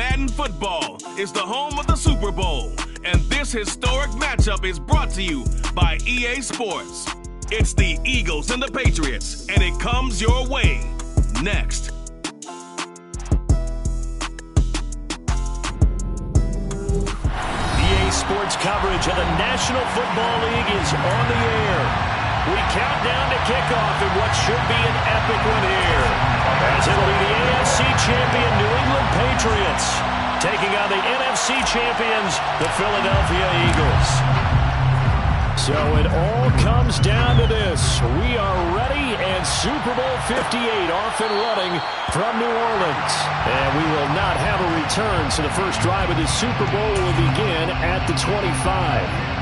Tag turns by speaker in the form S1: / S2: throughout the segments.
S1: Madden football is the home of the Super Bowl, and this historic matchup is brought to you by EA Sports. It's the Eagles and the Patriots, and it comes your way next.
S2: EA Sports coverage of the National Football League is on the air. We count down to kickoff in what should be an epic one here, as it'll be the AFC champion New England Patriots taking on the NFC champions, the Philadelphia Eagles. So it all comes down to this. We are ready, and Super Bowl 58 off and running from New Orleans. And we will not have a return, so the first drive of this Super Bowl will begin at the 25.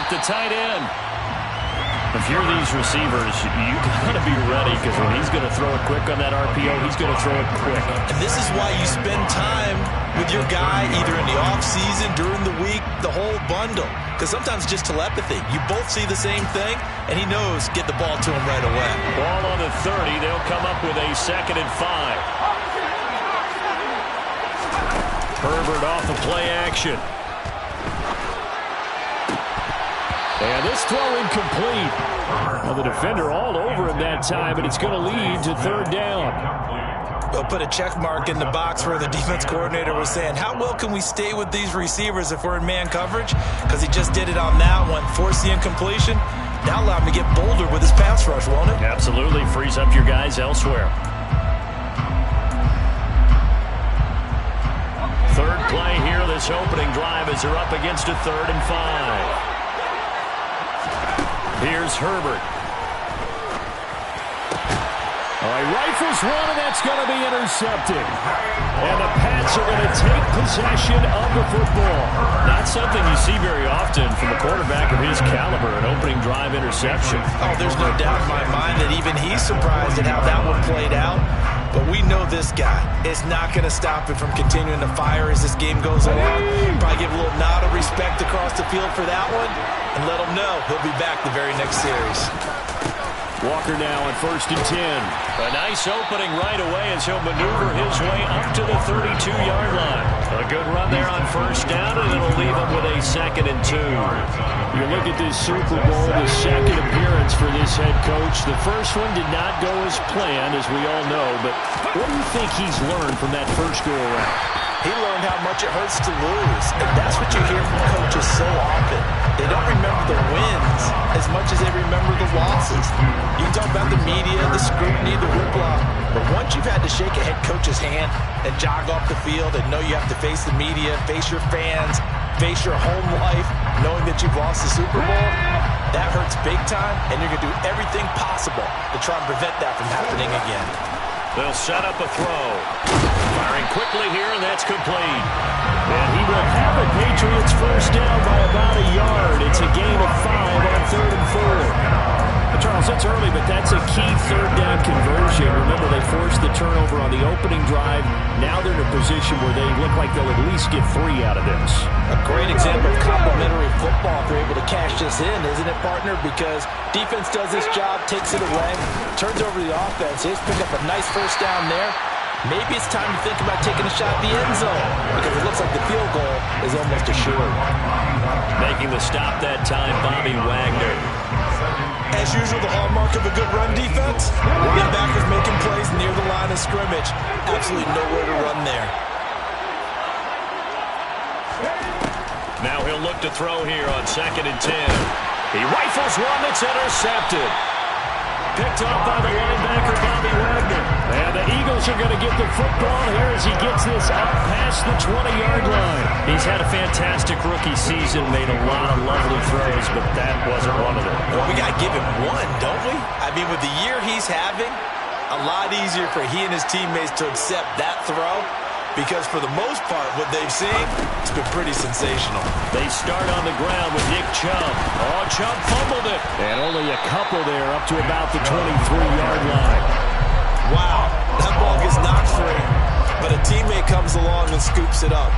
S2: The tight end. If you're these receivers, you got to be ready, because when he's going to throw it quick on that RPO, he's going to throw it quick.
S3: And this is why you spend time with your guy either in the offseason, during the week, the whole bundle. Because sometimes it's just telepathy. You both see the same thing, and he knows get the ball to him right away.
S2: Ball on the 30. They'll come up with a 2nd and 5. Herbert off the play action. And this throw incomplete. Now the defender all over him that time, and it's going to lead to 3rd down.
S3: They'll put a check mark in the box where the defense coordinator was saying, how well can we stay with these receivers if we're in man coverage? Because he just did it on that one, forced the incompletion. Now allow him to get bolder with his pass rush, won't it?
S2: Absolutely. Frees up your guys elsewhere. 3rd play here, this opening drive, as they're up against a 3rd and 5. Here's Herbert. Oh, he rifles one, and that's going to be intercepted. And the Pats are going to take possession of the football. Not something you see very often from a quarterback of his caliber, an opening drive interception.
S3: Oh, there's no doubt in my mind that even he's surprised at how that one played out. But we know this guy is not going to stop him from continuing to fire as this game goes along. Probably give a little nod of respect across the field for that one, and let him know he'll be back the very next series.
S2: Walker now on 1st and 10. A nice opening right away as he'll maneuver his way up to the 32-yard line. A good run there on 1st down, and it'll leave him with a 2nd and 2. You look at this Super Bowl, the 2nd appearance for this head coach. The first one did not go as planned, as we all know, but what do you think he's learned from that first go-around?
S3: He learned how much it hurts to lose, and that's what you hear from coaches so often. They don't remember the wins as much as they remember the losses. You can talk about the media, the scrutiny, the hoopla, but once you've had to shake a head coach's hand and jog off the field and know you have to face the media, face your fans, face your home life, knowing that you've lost the Super Bowl, that hurts big time, and you're going to do everything possible to try and prevent that from happening again.
S2: They'll set up a throw. Firing quickly here, and that's complete. And he will have a Patriots first down by about a yard. It's a gain of 5 on 3rd and 4. Charles, that's early, but that's a key 3rd down conversion. Remember, they forced the turnover on the opening drive. Now they're in a position where they look like they'll at least get 3 out of this.
S3: A great example of complementary football if they're able to cash this in, isn't it, partner? Because defense does this job, takes it away, turns over the offense. They just pick up a nice first down there. Maybe it's time to think about taking a shot at the end zone, because it looks like the field goal is almost assured.
S2: Making the stop that time, Bobby Wagner.
S3: As usual, the hallmark of a good run defense, linebackers making plays near the line of scrimmage. Absolutely nowhere to run there.
S2: Now he'll look to throw here on 2nd and 10. He rifles one that's intercepted. Picked up by the linebacker, Bobby Wagner. And the Eagles are going to get the football here as he gets this up past the 20-yard line. He's had a fantastic rookie season, made a lot of lovely throws, but that wasn't one of them.
S3: Well, we got to give him one, don't we? I mean, with the year he's having, a lot easier for he and his teammates to accept that throw because for the most part, what they've seen, it's been pretty sensational.
S2: They start on the ground with Nick Chubb. Oh, Chubb fumbled it. And only a couple there up to about the 23-yard line.
S3: Wow, that ball gets knocked free, but a teammate comes along and scoops it up.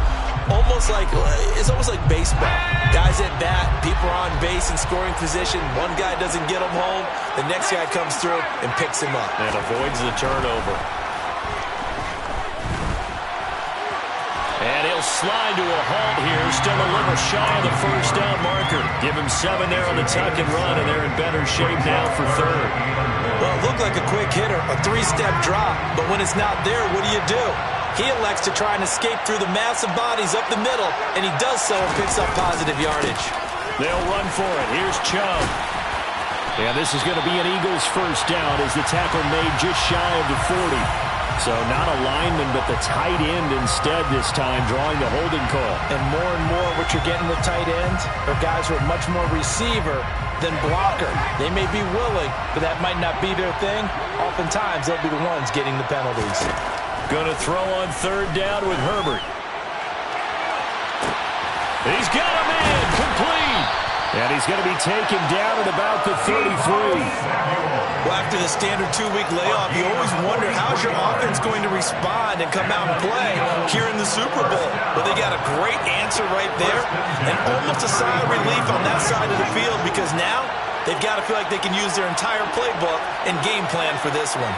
S3: It's almost like baseball. Guys at bat, people are on base in scoring position. One guy doesn't get him home. The next guy comes through and picks him up.
S2: And avoids the turnover. And he'll slide to a halt here. Still a little shy of the first down marker. Give him 7 there on the tuck and run, and they're in better shape now for third.
S3: Well, it looked like a quick hitter, a 3-step drop. But when it's not there, what do? He elects to try and escape through the massive bodies up the middle, and he does so and picks up positive yardage.
S2: They'll run for it. Here's Chubb. Yeah, this is going to be an Eagles first down as the tackle made just shy of the 40. So not a lineman, but the tight end instead this time, drawing the holding call.
S3: And more what you're getting with tight ends are guys who are much more receiver than blocker. They may be willing, but that might not be their thing. Oftentimes, they'll be the ones getting the penalties.
S2: Going to throw on third down with Herbert. He's got a man complete. And he's going to be taken down at about the 33.
S3: Well, after the standard 2-week layoff, you always wonder how's your offense going to respond and come out and play here in the Super Bowl. Well, they got a great answer right there and almost a sigh of relief on that side of the field because now they've got to feel like they can use their entire playbook and game plan for this one.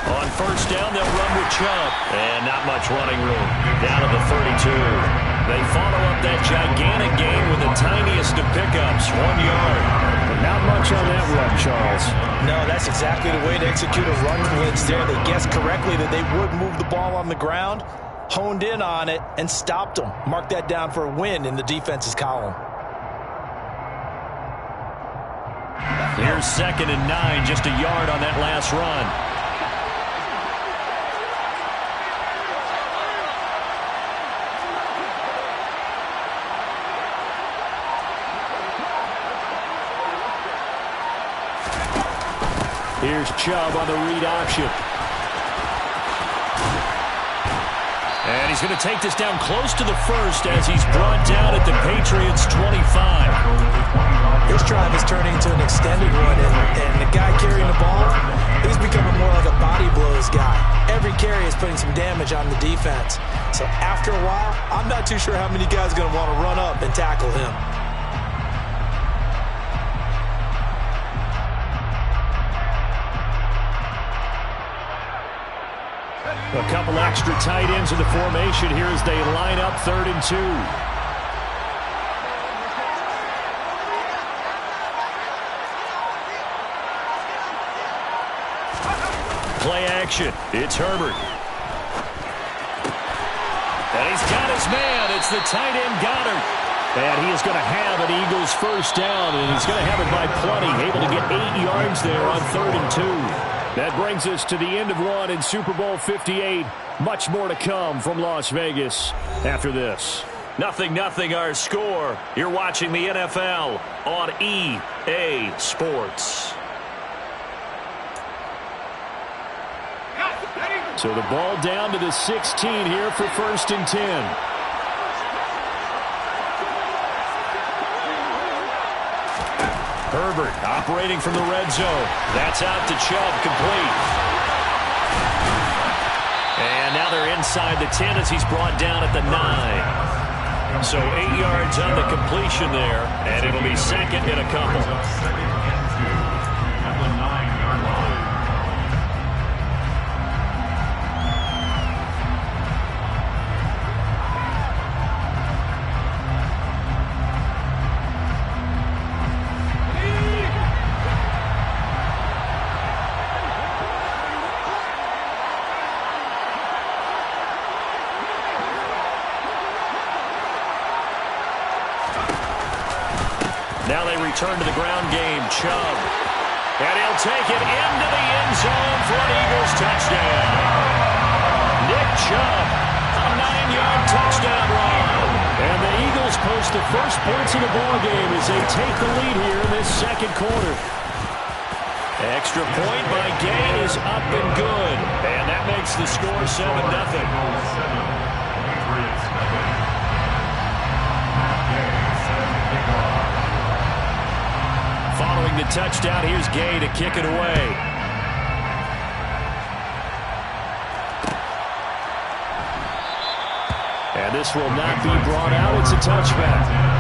S2: On first down, they'll run with Chubb. And not much running room. Down to the 32. They follow up that gigantic gain with the tiniest of pickups, 1 yard. Not much on that run, Charles.
S3: No, that's exactly the way to execute a run blitz there. They guessed correctly that they would move the ball on the ground, honed in on it, and stopped them. Mark that down for a win in the defense's column.
S2: Here's 2nd and 9, just a yard on that last run. Here's Chubb on the read option. And he's going to take this down close to the first as he's brought down at the Patriots' 25.
S3: This drive is turning into an extended run, and the guy carrying the ball, he's becoming more like a body blows guy. Every carry is putting some damage on the defense. So after a while, I'm not too sure how many guys are going to want to run up and tackle him.
S2: A couple extra tight ends in the formation here as they line up 3rd and 2. Play action. It's Herbert. And he's got his man. It's the tight end Goddard. And he is going to have an Eagles first down, and he's going to have it by plenty. Able to get 8 yards there on 3rd and 2. That brings us to the end of one in Super Bowl 58. Much more to come from Las Vegas after this. 0-0 our score. You're watching the NFL on EA Sports. So the ball down to the 16 here for 1st and 10. Herbert operating from the red zone. That's out to Chubb, complete. And now they're inside the 10 as he's brought down at the 9. So 8 yards on the completion there, and it'll be 2nd and a couple. Now they return to the ground game. Chubb. And he'll take it into the end zone for an Eagles touchdown. Nick Chubb, a 9-yard touchdown run. And the Eagles post the first points of the ball game as they take the lead here in this 2nd quarter. Extra point by Gay is up and good. And that makes the score 7-0. Following the touchdown, here's Gay to kick it away. And this will not be brought out. It's a touchback.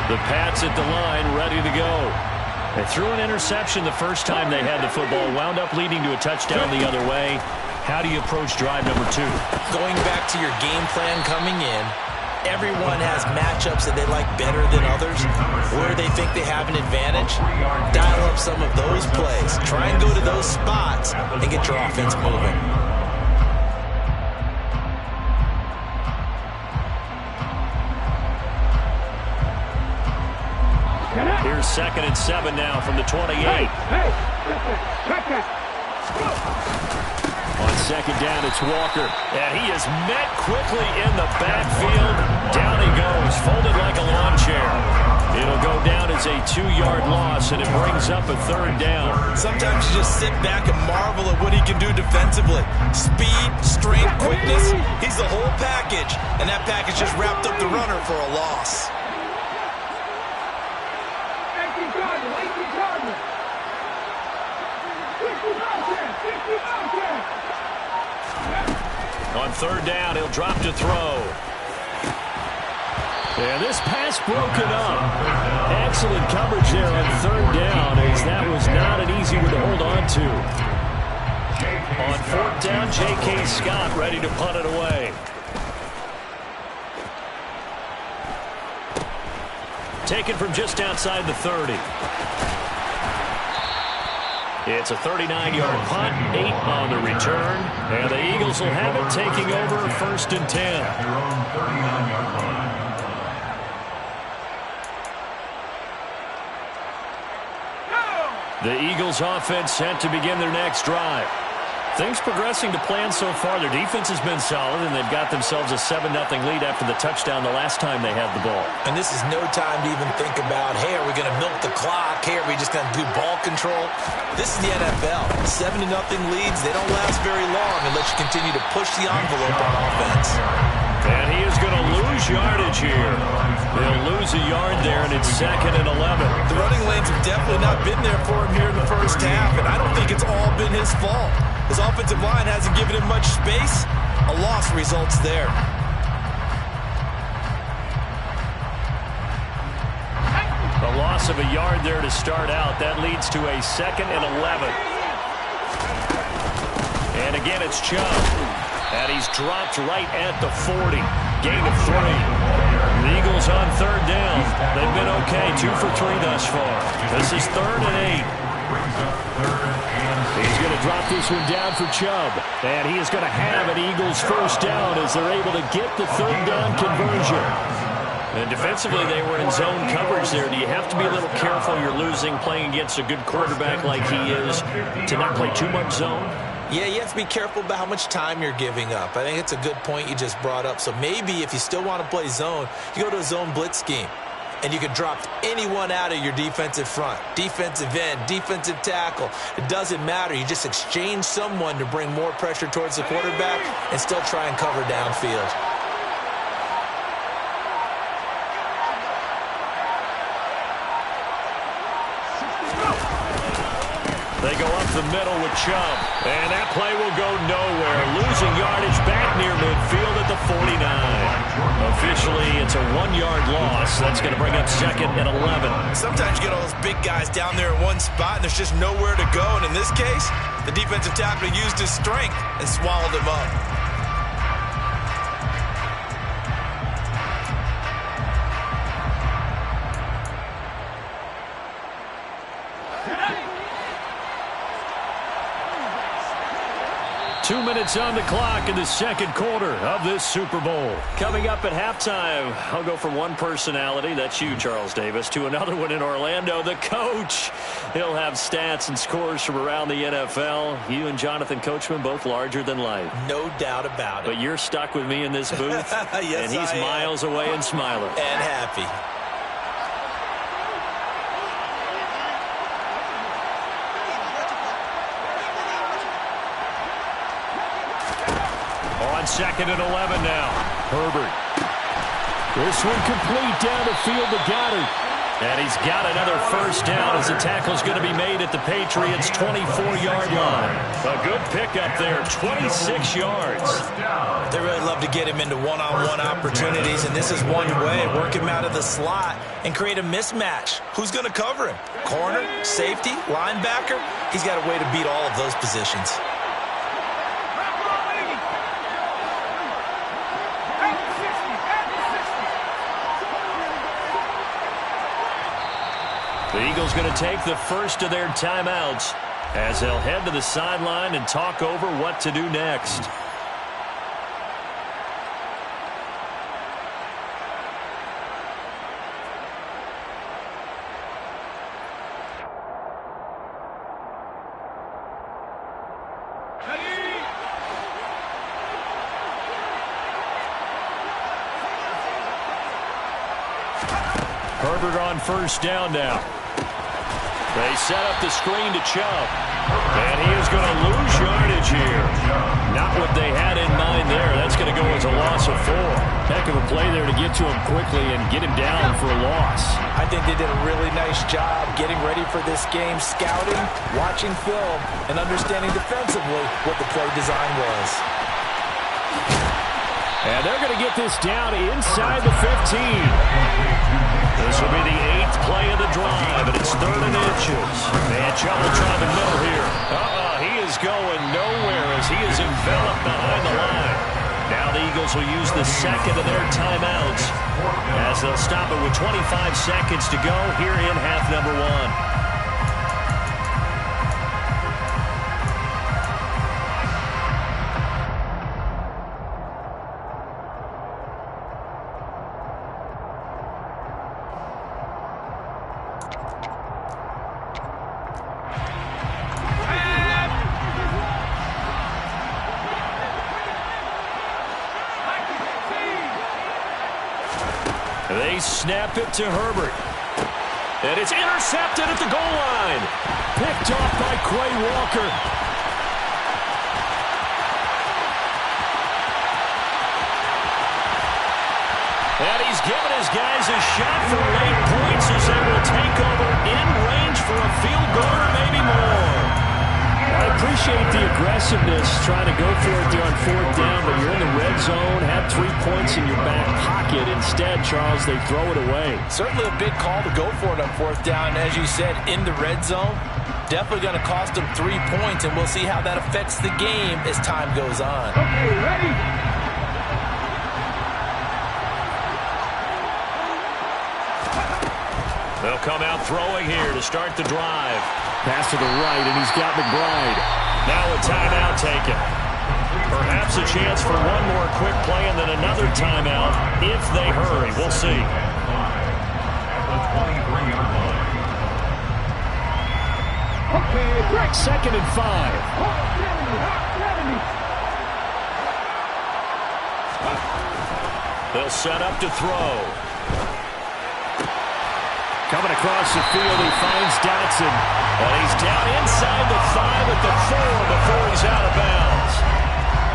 S2: The Pats at the line, ready to go. They threw an interception the first time they had the football, wound up leading to a touchdown the other way. How do you approach drive number 2?
S3: Going back to your game plan coming in, everyone has matchups that they like better than others, where they think they have an advantage. Dial up some of those plays. Try and go to those spots and get your offense moving.
S2: Here's 2nd and 7 now from the 28. On 2nd down, it's Walker. And he is met quickly in the backfield. Down he goes, folded like a lawn chair. It'll go down as a 2-yard loss, and it brings up a 3rd down.
S3: Sometimes you just sit back and marvel at what he can do defensively. Speed, strength, quickness. He's the whole package. And that package just wrapped up the runner for a loss.
S2: On 3rd down, he'll drop to throw. And this pass broken up. Excellent coverage there on 3rd down, as that was not an easy one to hold on to. On 4th down, J.K. Scott ready to punt it away. Taken from just outside the 30. It's a 39-yard punt, 8 on the return, and the Eagles will have it taking over 1st and 10. The Eagles offense set to begin their next drive. Things progressing to plan so far. Their defense has been solid, and they've got themselves a 7-0 lead after the touchdown the last time they had the ball.
S3: And this is no time to even think about, hey, are we going to milk the clock? Hey, are we just going to do ball control? This is the NFL. 7-0 leads, they don't last very long unless you continue to push the envelope on offense.
S2: And he is going to lose yardage here. They'll lose a yard there, and it's 2nd and 11.
S3: The running lanes have definitely not been there for him here in the first half, and I don't think it's all been his fault. His offensive line hasn't given him much space. A loss results there.
S2: A loss of a yard there to start out. That leads to a 2nd and 11. And again, it's Chubb. And he's dropped right at the 40. Gain of 3. The Eagles on 3rd down. They've been okay. 2 for 3 thus far. This is 3rd and 8. He's going to drop this one down for Chubb. And he is going to have an Eagles 1st down as they're able to get the 3rd down conversion. And defensively, they were in zone coverage there. Do you have to be a little careful? You're losing playing against a good quarterback like he is to not play too much zone?
S3: Yeah, you have to be careful about how much time you're giving up. I think it's a good point you just brought up. So maybe if you still want to play zone, you go to a zone blitz scheme. And you can drop anyone out of your defensive front. Defensive end, defensive tackle. It doesn't matter. You just exchange someone to bring more pressure towards the quarterback and still try and cover downfield.
S2: They go up the middle with Chubb. And that play will go nowhere. Losing yardage back near midfield at the 49. Officially, it's a 1-yard loss. That's going to bring up 2nd and 11.
S3: Sometimes you get all those big guys down there in one spot, and there's just nowhere to go. And in this case, the defensive tackle used his strength and swallowed him up.
S2: 2 minutes on the clock in the second quarter of this Super Bowl. Coming up at halftime, I'll go from one personality, that's you, Charles Davis, to another one in Orlando, the coach. He'll have stats and scores from around the NFL. You and Jonathan Coachman both larger than life.
S3: No doubt about it.
S2: But you're stuck with me in this booth,
S3: yes,
S2: and he's miles away and smiling.
S3: And happy.
S2: On 2nd and 11 now. Herbert. This one complete down the field to Goddard. And he's got another first down as the tackle's going to be made at the Patriots' 24-yard line. A good pickup there, 26 yards.
S3: They really love to get him into one-on-one opportunities, and this is one way. Work him out of the slot and create a mismatch. Who's going to cover him? Corner, safety, linebacker? He's got a way to beat all of those positions.
S2: The Eagles going to take the first of their timeouts as they'll head to the sideline and talk over what to do next. Herbert on first down now. They set up the screen to Chubb. And he is going to lose yardage here. Not what they had in mind there. That's going to go as a loss of 4.
S4: Heck of a play there to get to him quickly and get him down for a loss.
S3: I think they did a really nice job getting ready for this game, scouting, watching film, and understanding defensively what the play design was.
S4: And they're going to get this down inside the 15.
S2: This will be the 8th play of the drive, and it's 3rd and inches. Man, trouble trying to middle here. He is going nowhere as he is enveloped behind the line. Now the Eagles will use the second of their timeouts as they'll stop it with 25 seconds to go here in half number 1. They snap it to Herbert. And it's intercepted at the goal line.
S4: Picked off by Quay Walker.
S2: And he's given his guys a shot for late points as they will take over in range for a field goal or maybe more.
S4: I appreciate the aggressiveness, trying to go for it there on 4th down, but you're in the red zone, have 3 points in your back pocket. Instead, Charles, they throw it away.
S3: Certainly a big call to go for it on 4th down. As you said, in the red zone, definitely going to cost them 3 points, and we'll see how that affects the game as time goes on.
S5: Okay, ready?
S2: They'll come out throwing here to start the drive.
S4: Pass to the right, and he's got McBride.
S2: Now a timeout taken. Perhaps a chance for one more quick play and then another timeout if they hurry. We'll see.
S4: Okay, correct. 2nd and 5.
S2: They'll set up to throw.
S4: Coming across the field, he finds Dotson.
S2: And he's down inside the 5 at the 4 before he's out of bounds.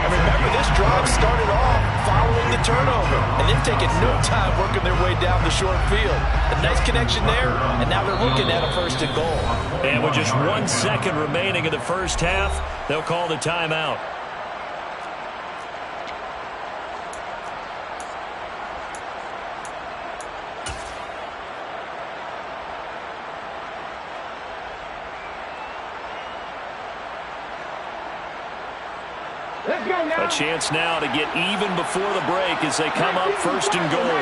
S3: And remember, this drive started off following the turnover. And they've taken no time working their way down the short field. A nice connection there, and now they're looking at a 1st and goal.
S2: And with just 1 second remaining in the first half, they'll call the timeout. A chance now to get even before the break as they come up 1st and goal.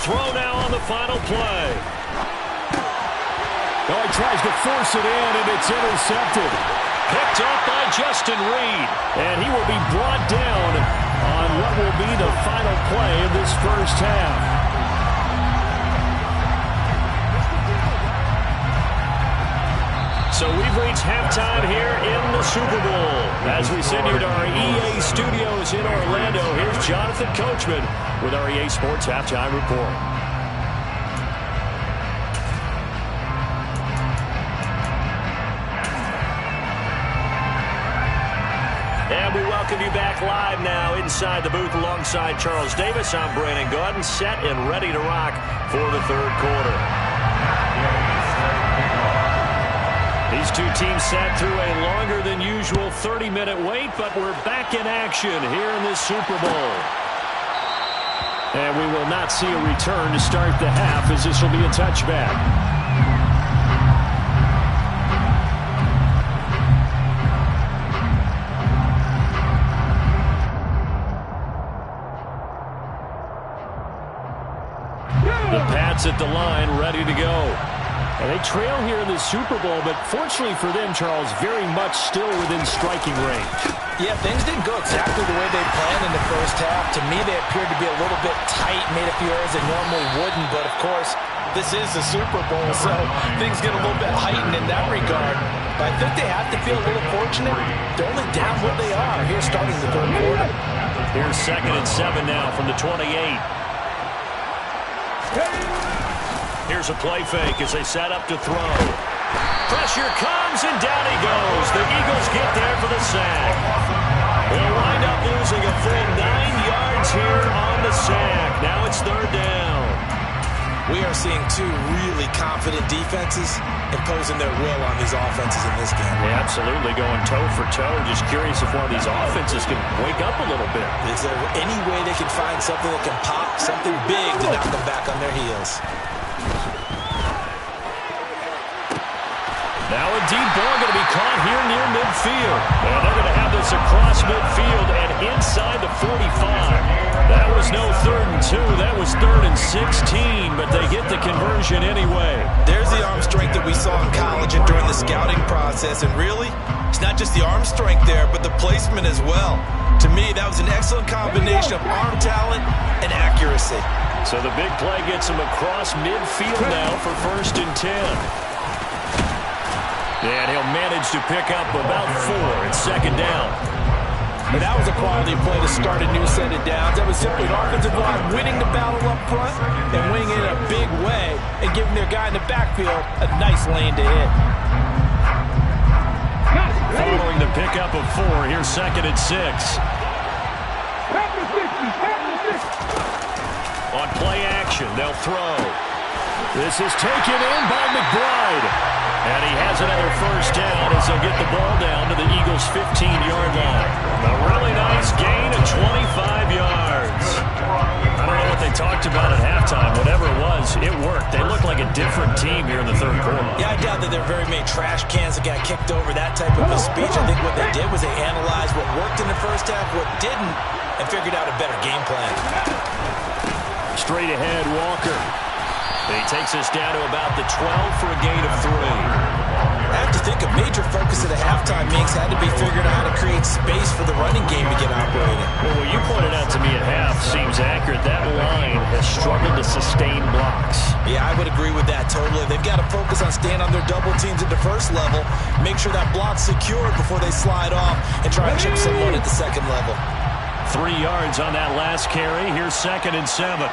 S2: throw now on the final play.
S4: Oh, he tries to force it in, and it's intercepted.
S2: Picked up by Justin Reed.
S4: And he will be brought down on what will be the final play of this first half.
S2: So we've reached halftime here in the Super Bowl. As we send you to our EA studios in Orlando, here's Jonathan Coachman with our EA Sports Halftime Report. And we welcome you back live now inside the booth alongside Charles Davis. I'm Brandon Gaudin, set and ready to rock for the third quarter. These two teams sat through a longer than usual 30-minute wait, but we're back in action here in this Super Bowl.
S4: And we will not see a return to start the half, as this will be a touchback.
S2: The Pats at the line, ready to go.
S4: And they trail here in the Super Bowl, but fortunately for them, Charles, very much still within striking range.
S3: Yeah, things didn't go exactly the way they planned in the first half. To me, they appeared to be a little bit tight, made a few errors they normally wouldn't. But, of course, this is the Super Bowl, so things get a little bit heightened in that regard. But I think they have to feel a little fortunate. They're only down where they are here starting the third quarter.
S2: Here's 2nd and 7 now from the 28. Here's a play fake as they set up to throw. Pressure comes, and down he goes. The Eagles get there for the sack. They'll wind up losing a full 9 yards here on the sack. Now it's third down.
S3: We are seeing two really confident defenses imposing their will on these offenses in this game.
S2: Yeah, absolutely, going toe for toe. Just curious if one of these offenses can wake up a little bit.
S3: Is there any way they can find something that can pop, something big to knock them back on their heels?
S2: Now a deep ball going to be caught here near midfield. And they're going to have this across midfield and inside the 45. That was no 3rd and 2. That was 3rd and 16, but they get the conversion anyway.
S3: There's the arm strength that we saw in college and during the scouting process. And really, it's not just the arm strength there, but the placement as well. To me, that was an excellent combination of arm talent and accuracy.
S2: So the big play gets him across midfield now for 1st and 10. And he'll manage to pick up about 4. It's 2nd down.
S3: And that was a quality play to start a new set of downs. That was simply an offensive line winning the battle up front and winning it in a big way and giving their guy in the backfield a nice lane to hit.
S2: Following the pickup of 4, here's 2nd and 6. On play action, they'll throw.
S4: This is taken in by McBride.
S2: And he has another 1st down as they'll get the ball down to the Eagles' 15-yard line. A really nice gain of 25 yards. I don't know what they talked about at halftime. Whatever it was, it worked. They looked like a different team here in the third quarter.
S3: Yeah, I doubt that there are very many trash cans that got kicked over, that type of a speech. I think what they did was they analyzed what worked in the first half, what didn't, and figured out a better game plan.
S2: Straight ahead, Walker. He takes us down to about the 12 for a gain of 3.
S3: I have to think a major focus of the halftime meetings had to be figuring out how to create space for the running game to get operating.
S2: Well, what you pointed out to me at half seems accurate. That line has struggled to sustain blocks.
S3: Yeah, I would agree with that totally. They've got to focus on staying on their double teams at the first level, make sure that block's secured before they slide off, and try and chip someone at the second level.
S2: 3 yards on that last carry. Here's 2nd and 7.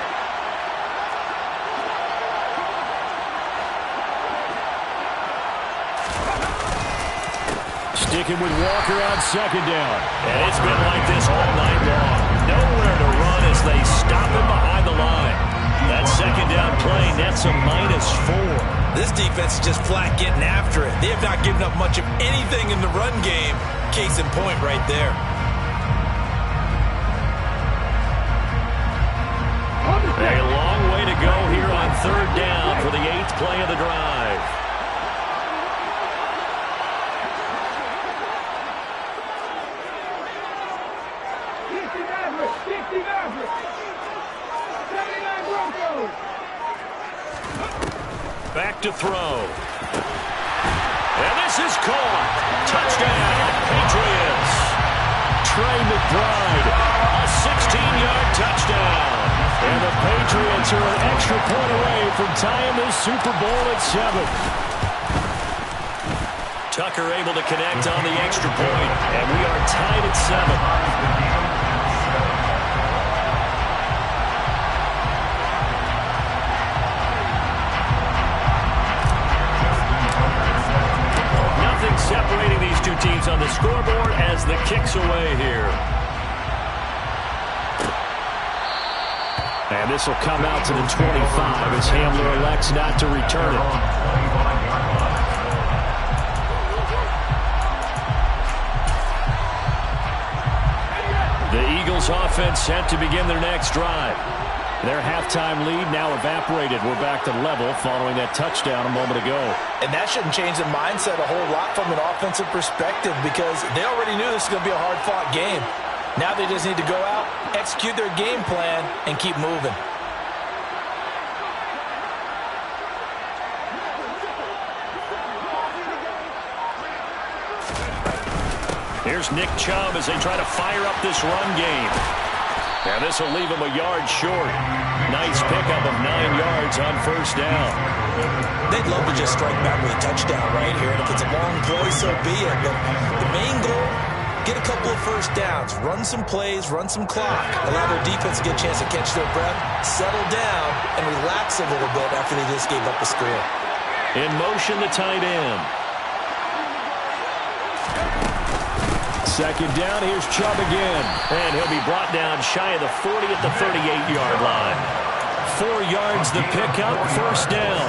S4: Sticking with Walker on 2nd down.
S2: And it's been like this all night long. Nowhere to run as they stop him behind the line. That 2nd down play nets a -4.
S3: This defense is just flat getting after it. They have not given up much of anything in the run game. Case in point right there.
S2: A long way to go here on 3rd down for the 8th play of the drive. Back to throw. And this is caught. Touchdown, Patriots. Trey McBride, a 16-yard touchdown. And the Patriots are an extra point away from tying this Super Bowl at 7. Tucker able to connect on the extra point, and we are tied at 7. Separating these two teams on the scoreboard as the kick's away here. And this will come out to the 25 as Hamler elects not to return it. The Eagles offense set to begin their next drive. Their halftime lead now evaporated. We're back to level following that touchdown a moment ago.
S3: And that shouldn't change the mindset a whole lot from an offensive perspective because they already knew this was going to be a hard-fought game. Now they just need to go out, execute their game plan, and keep moving.
S2: Here's Nick Chubb as they try to fire up this run game. And this will leave him a yard short. Nice pickup of 9 yards on first down.
S3: They'd love to just strike back with a touchdown right here. And if it's a long play, so be it. But the main goal, get a couple of first downs. Run some plays, run some clock. Allow their defense to get a chance to catch their breath, settle down, and relax a little bit after they just gave up a score.
S2: In motion, the tight end. Second down, here's Chubb again. And he'll be brought down shy of the 40 at the 38-yard line. 4 yards the pickup, first down.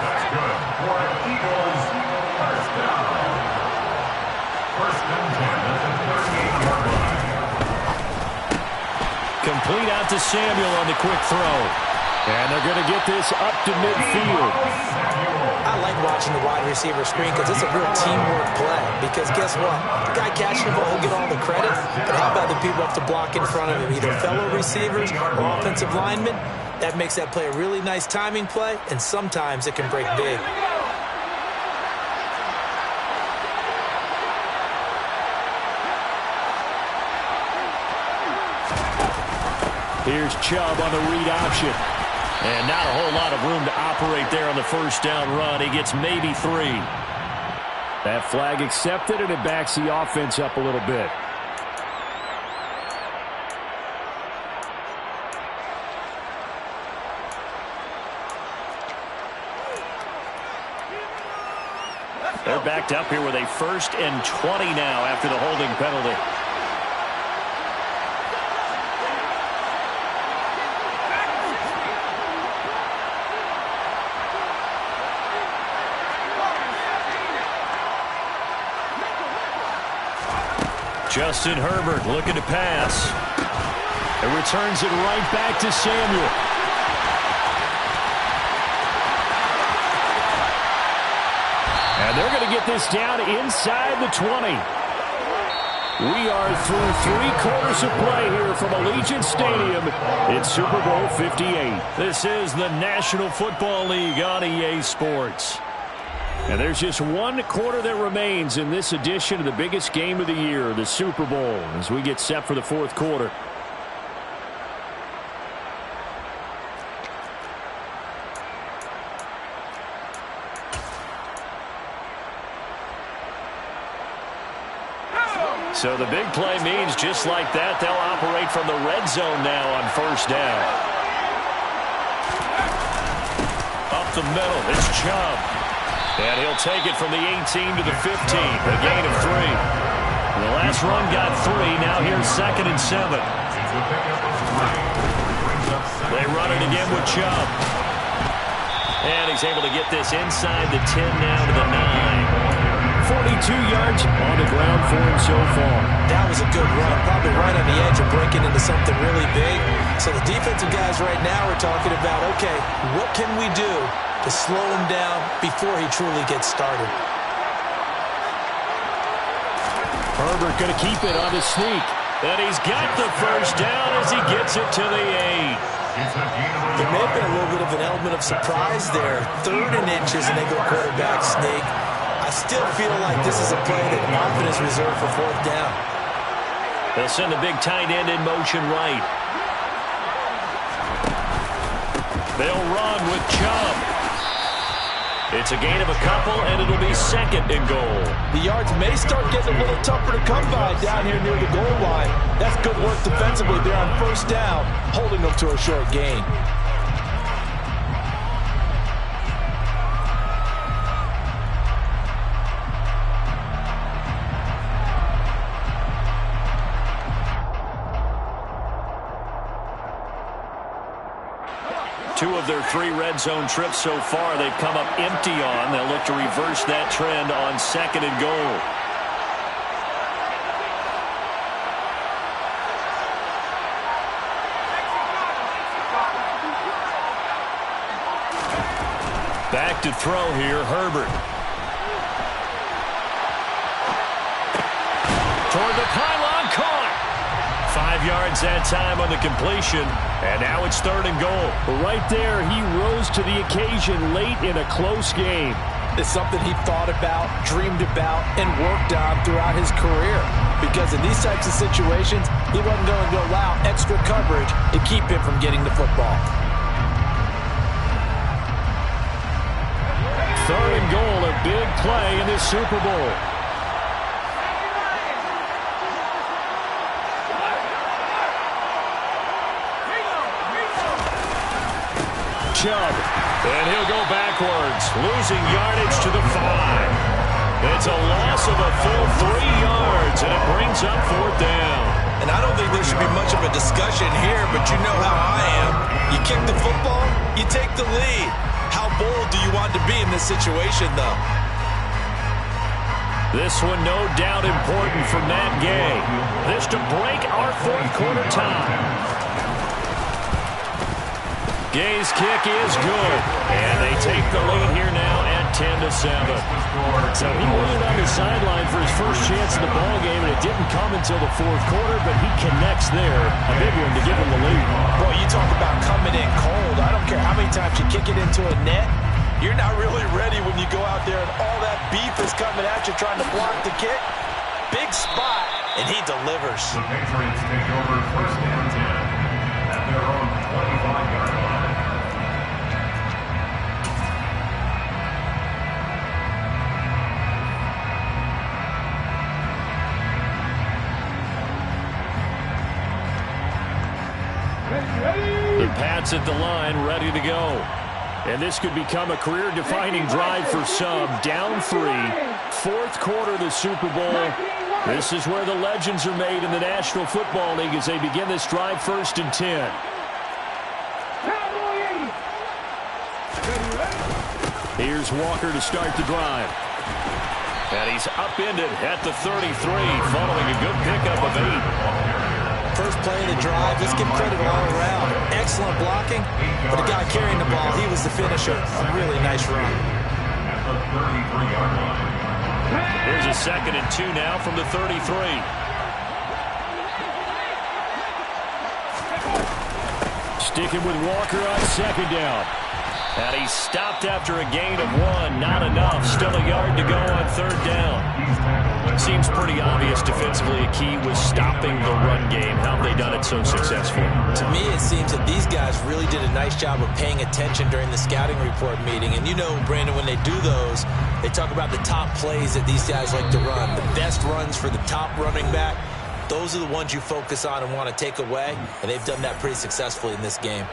S5: That's good. For Eagles, first down. First and 10 at the 38-yard line.
S2: Complete out to Samuel on the quick throw. And they're going to get this up to midfield.
S3: I like watching the wide receiver screen because it's a real teamwork play. Because guess what? The guy catching the ball will get all the credit, but how about the people who have to block in front of him, either fellow receivers or offensive linemen? That makes that play a really nice timing play, and sometimes it can break big.
S2: Here's Chubb on the read option. And not a whole lot of room to operate there on the first down run. He gets maybe 3. That flag accepted, and it backs the offense up a little bit. They're backed up here with a 1st and 20 now after the holding penalty. Justin Herbert looking to pass. And returns it right back to Samuel. And they're going to get this down inside the 20. We are through 3 quarters of play here from Allegiant Stadium. It's Super Bowl 58. This is the National Football League on EA Sports. And there's just 1 quarter that remains in this edition of the biggest game of the year, the Super Bowl, as we get set for the 4th quarter. So the big play means just like that, they'll operate from the red zone now on first down. Up the middle, it's Chubb. And he'll take it from the 18 to the 15, a gain of 3. The last run got 3, now here's 2nd and 7. They run it again with Chubb. And he's able to get this inside the 10 now to the 9. 42 yards on the ground for him so far.
S3: That was a good run, probably right on the edge of breaking into something really big. So the defensive guys right now are talking about, okay, what can we do to slow him down before he truly gets started?
S2: Herbert going to keep it on the sneak. And he's got the first down as he gets it to the 8.
S3: There may have been a little bit of an element of surprise there. 3rd and inches, and they go quarterback sneak. I still feel like this is a play that often is reserved for 4th down.
S2: They'll send the big tight end in motion right. They'll run with Chubb. It's a gain of a couple, and it'll be 2nd and goal.
S3: The yards may start getting a little tougher to come by down here near the goal line. That's good work defensively there on 1st down, holding them to a short gain.
S2: Two of their 3 red zone trips so far, they've come up empty on. They'll look to reverse that trend on 2nd and goal. Back to throw here, Herbert. Toward the pylon, caught. 5 yards that time on the completion, and now it's 3rd and goal.
S4: Right there, he rose to the occasion late in a close game.
S3: It's something he thought about, dreamed about, and worked on throughout his career. Because in these types of situations, he wasn't going to allow extra coverage to keep him from getting the football.
S4: 3rd and goal, a big play in this Super Bowl.
S2: Chubb, and he'll go backwards, losing yardage to the 5. It's a loss of a full 3 yards, and it brings up 4th down.
S3: And I don't think there should be much of a discussion here, but you know how I am. You kick the football, you take the lead. How bold do you want to be in this situation, though?
S2: This one no doubt important for Matt Gay. This to break our 4th quarter tie. Gay's kick is good, and they take the lead here now at 10-7.
S4: So he waited on the sideline for his first chance in the ballgame, and it didn't come until the 4th quarter, but he connects there. A big one to give him the lead.
S3: Boy, you talk about coming in cold. I don't care how many times you kick it into a net. You're not really ready when you go out there and all that beef is coming at you trying to block the kick. Big spot, and he delivers.
S5: The Patriots take over 1st and 10 at their own 25-yard line.
S2: The Pats at the line, ready to go.
S4: And this could become a career-defining drive for some. Down 3, 4th quarter of the Super Bowl. This is where the legends are made in the National Football League as they begin this drive 1st and 10. Here's Walker to start the drive.
S2: And he's upended at the 33, following a good pickup of 8.
S3: First play of the drive, let's give credit all around. Excellent blocking, but the guy carrying the ball, he was the finisher. A really nice run.
S5: At the 33-yard line.
S2: Here's a 2nd and 2 now from the 33.
S4: Sticking with Walker on 2nd down.
S2: And he's stopped after a gain of 1. Not enough. Still a yard to go on 3rd down. Seems pretty obvious defensively a key was stopping the run game. How have they done it so successfully?
S3: To me, it seems that these guys really did a nice job of paying attention during the scouting report meeting. And you know, Brandon, when they do those, they talk about the top plays that these guys like to run. The best runs for the top running back. Those are the ones you focus on and want to take away. And they've done that pretty successfully in this game.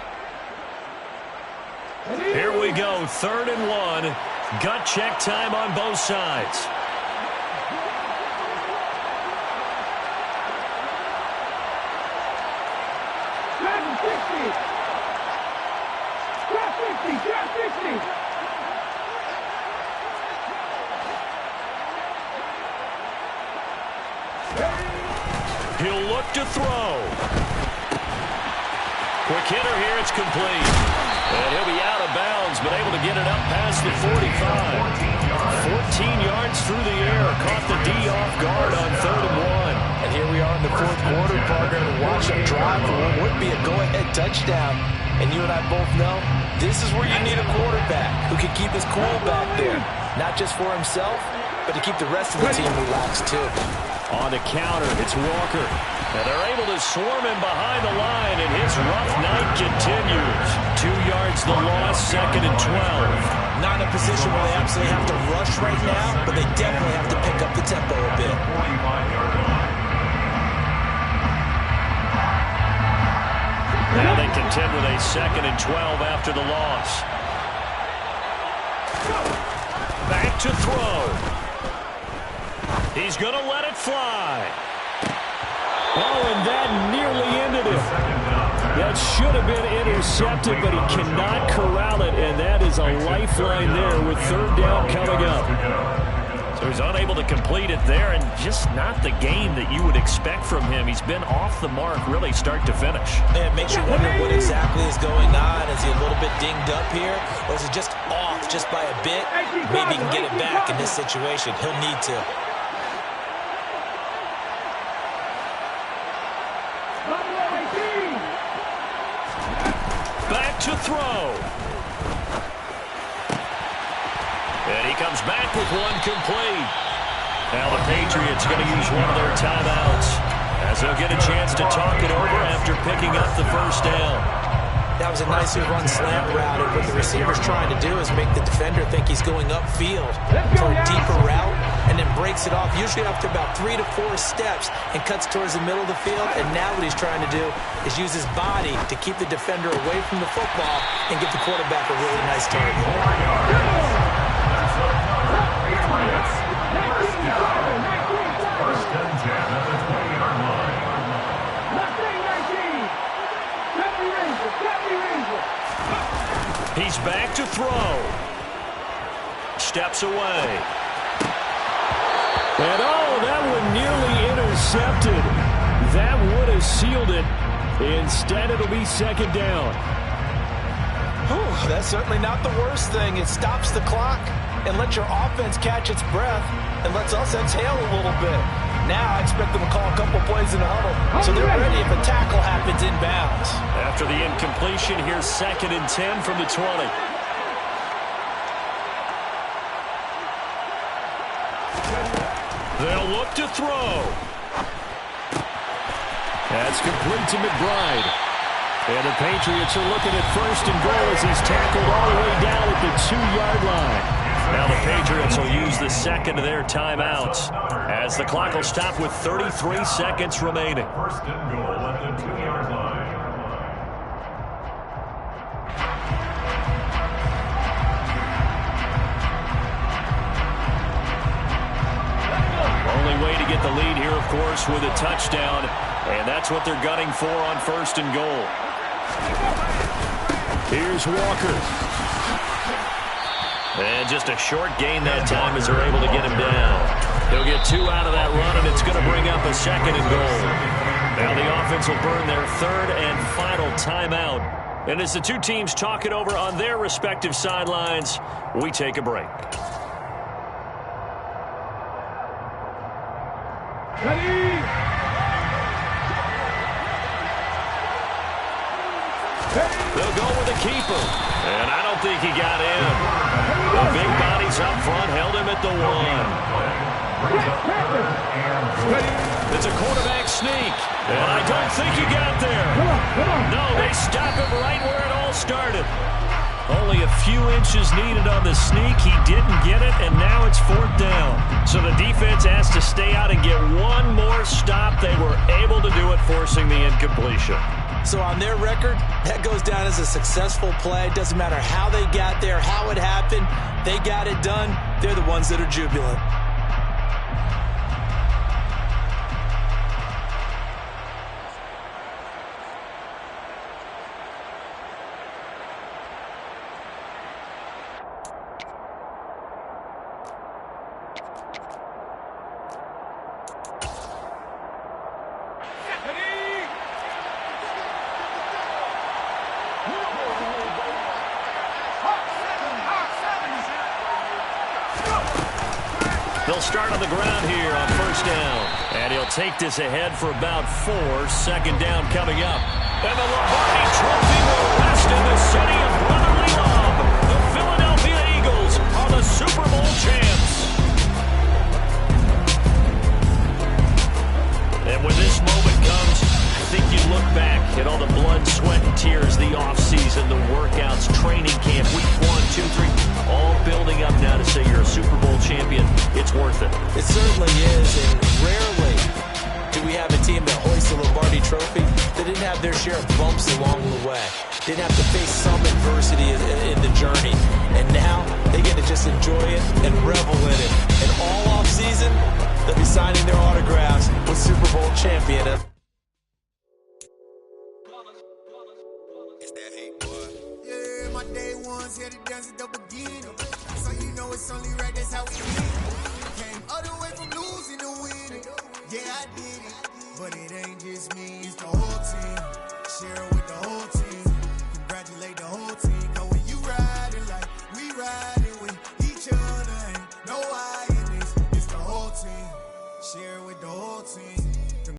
S2: Here we go, 3rd and 1. Gut check time on both sides. He'll look to throw. Quick hitter here, it's complete. And he'll be out of bounds, but able to get it up past the 45. 14 yards through the air. Caught the D off guard on 3rd and 1.
S3: And here we are in the 4th quarter, partner, to watch them drive for what would be a go-ahead touchdown. And you and I both know this is where you need a quarterback who can keep his cool back there. Not just for himself, but to keep the rest of the team relaxed too.
S2: On the counter, it's Walker. And they're able to swarm him behind the line, and his rough night continues. 2 yards the loss, 2nd and 12.
S3: Not in a position where they absolutely have to rush right now, but they definitely have to pick up the tempo a bit.
S2: Now they contend with a 2nd and 12 after the loss. Back to throw. He's going to let it fly. Oh, and that nearly ended it. That should have been intercepted, but he cannot corral it, and that is a lifeline there with 3rd down coming up. So he's unable to complete it there, and just not the game that you would expect from him. He's been off the mark really start to finish.
S3: It makes you wonder what exactly is going on. Is he a little bit dinged up here, or is it just off just by a bit? Maybe he can get it back in this situation. He'll need to.
S2: Back to throw. And he comes back with one complete. Now the Patriots going to use one of their timeouts as they'll get a chance to talk it over after picking up the 1st down.
S3: That was a nicely run slant route, and what the receiver's trying to do is make the defender think he's going upfield for a deeper route, and then breaks it off, usually after about 3 to 4 steps, and cuts towards the middle of the field. And now what he's trying to do is use his body to keep the defender away from the football and give the quarterback a really nice target.
S5: First and 10 at the 20-yard line.
S2: He's back to throw. Steps away. And oh, that one nearly intercepted. That would have sealed it. Instead, it'll be 2nd down.
S3: Whew, that's certainly not the worst thing. It stops the clock and lets your offense catch its breath and lets us exhale a little bit. Now I expect them to call a couple plays in the huddle, so they're ready if a tackle happens inbounds.
S2: After the incompletion, here's 2nd and 10 from the 20. They'll look to throw. That's complete to McBride. And the Patriots are looking at 1st and goal as he's tackled all the way down at the 2-yard line. Now the Patriots will use the 2nd of their timeouts as the clock will stop with 33 seconds remaining.
S5: 1st and goal at the 2-yard line.
S2: Only way to get the lead here, of course, with a touchdown, and that's what they're gunning for on 1st and goal. Here's Walker. And just a short gain that time as they're able to get him down. They'll get 2 out of that run, and it's going to bring up a 2nd and goal. Now the offense will burn their 3rd and final timeout. And as the two teams talk it over on their respective sidelines, we take a break.
S6: Ready?
S2: They'll go with the keeper. And I don't think he got in. The big bodies up front held him at the 1. It's a quarterback sneak. And I don't think he got there. No, they stop him right where it all started. Only a few inches needed on the sneak. He didn't get it, and now it's 4th down. So the defense has to stay out and get one more stop. They were able to do it, forcing the incompletion.
S3: So on their record, that goes down as a successful play. Doesn't matter how they got there, how it happened. They got it done. They're the ones that are jubilant.
S2: They'll start on the ground here on 1st down. And he'll
S4: take this ahead for about 4. Second down coming up. And the Lombardi Trophy will rest in the city of brotherly love. The Philadelphia Eagles are the Super Bowl champs. And when this moment comes, I think you look back at all the blood, sweat, and tears, the offseason, the workouts, training camp, week 1, 2, 3, all building up now to say you're a Super Bowl champion. It's worth it.
S3: It certainly is, and rarely do we have a team that hoists a Lombardi Trophy that didn't have their share of bumps along the way. Didn't have to face some adversity in the journey. And now they get to just enjoy it and revel in it. And all offseason, they'll be signing their autographs with Super Bowl champion.
S6: Yeah, my day ones here to dance at the beginning. So you know it's only right, that's how we live. Came all the way from losing to winning. Yeah, I did it. But it ain't just me, it's the whole team.